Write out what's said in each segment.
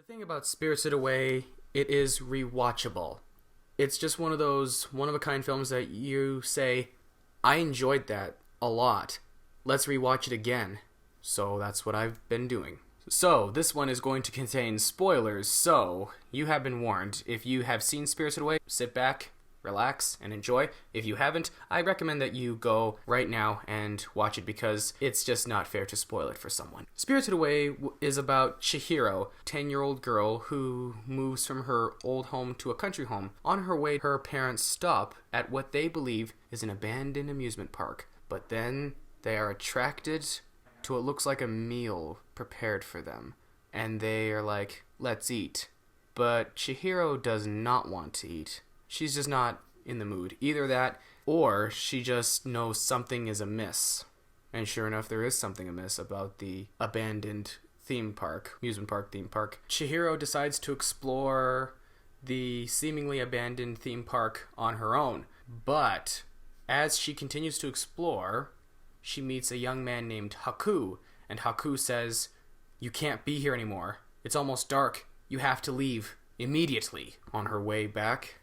The thing about Spirited Away, it is rewatchable. It's just one of those one-of-a-kind films that you say, I enjoyed that a lot. Let's rewatch it again. So that's what I've been doing. So, this one is going to contain spoilers, so you have been warned. If you have seen Spirited Away, sit back, relax, and enjoy. If you haven't, I recommend that you go right now and watch it because it's just not fair to spoil it for someone. Spirited Away is about Chihiro, 10-year-old girl who moves from her old home to a country home. On her way, her parents stop at what they believe is an abandoned amusement park, but then they are attracted to what looks like a meal prepared for them, and they are like, let's eat. But Chihiro does not want to eat. She's just not in the mood. Either that, or she just knows something is amiss. And sure enough, there is something amiss about the abandoned theme park, amusement park theme park. Chihiro decides to explore the seemingly abandoned theme park on her own. But as she continues to explore, she meets a young man named Haku, and Haku says, "You can't be here anymore. It's almost dark. You have to leave immediately." On her way back,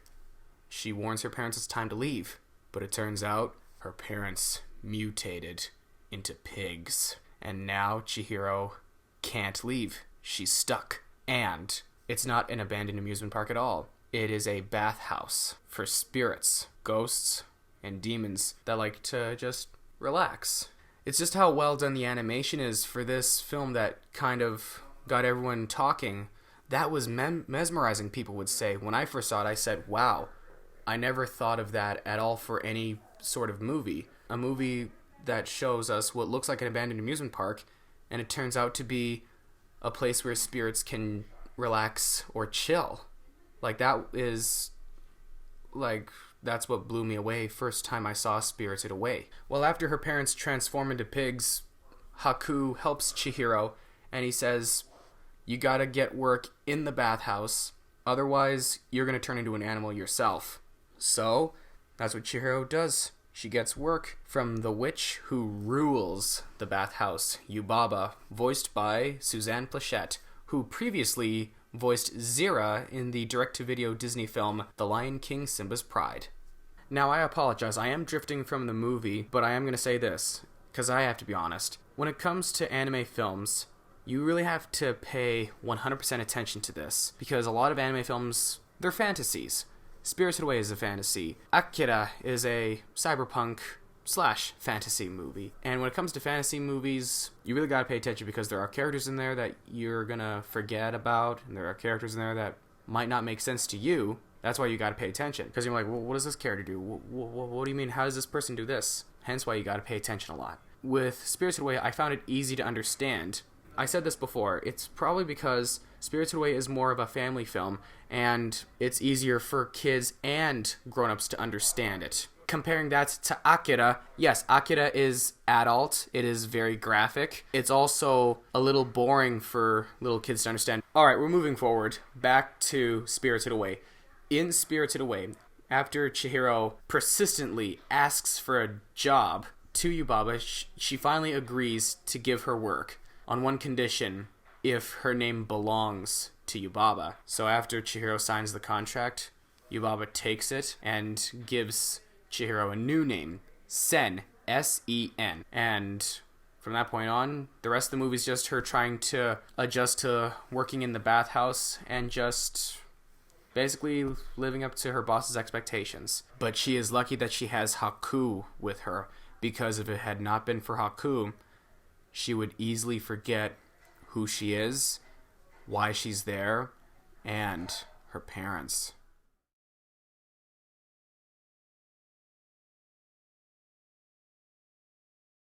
she warns her parents it's time to leave, but it turns out her parents mutated into pigs. And now Chihiro can't leave. She's stuck. And it's not an abandoned amusement park at all. It is a bathhouse for spirits, ghosts, and demons that like to just relax. It's just how well done the animation is for this film that kind of got everyone talking. That was mesmerizing, people would say. When I first saw it, I said, wow, I never thought of that at all for any sort of movie. A movie that shows us what looks like an abandoned amusement park, and it turns out to be a place where spirits can relax or chill. That's what blew me away first time I saw Spirited Away. Well, after her parents transform into pigs, Haku helps Chihiro, and he says, you gotta get work in the bathhouse, otherwise you're gonna turn into an animal yourself. So, that's what Chihiro does. She gets work from the witch who rules the bathhouse, Yubaba, voiced by Suzanne Plachette, who previously voiced Zira in the direct-to-video Disney film The Lion King: Simba's Pride. Now, I apologize, I am drifting from the movie, but I am going to say this, because I have to be honest. When it comes to anime films, you really have to pay 100% attention to this, because a lot of anime films, they're fantasies. Spirited Away is a fantasy. Akira is a cyberpunk / fantasy movie. And when it comes to fantasy movies, you really gotta pay attention because there are characters in there that you're gonna forget about, and there are characters in there that might not make sense to you. That's why you gotta pay attention. Because you're like, well, what does this character do? What do you mean? How does this person do this? Hence why you gotta pay attention a lot. With Spirited Away, I found it easy to understand. I said this before, it's probably because Spirited Away is more of a family film, and it's easier for kids and grown-ups to understand it. Comparing that to Akira, yes, Akira is adult, it is very graphic. It's also a little boring for little kids to understand. Alright, we're moving forward, back to Spirited Away. In Spirited Away, after Chihiro persistently asks for a job to Yubaba, she finally agrees to give her work, on one condition, if her name belongs to Yubaba. So after Chihiro signs the contract, Yubaba takes it and gives Chihiro a new name, Sen, S-E-N. And from that point on, the rest of the movie is just her trying to adjust to working in the bathhouse and just basically living up to her boss's expectations. But she is lucky that she has Haku with her, because if it had not been for Haku, she would easily forget who she is, why she's there, and her parents.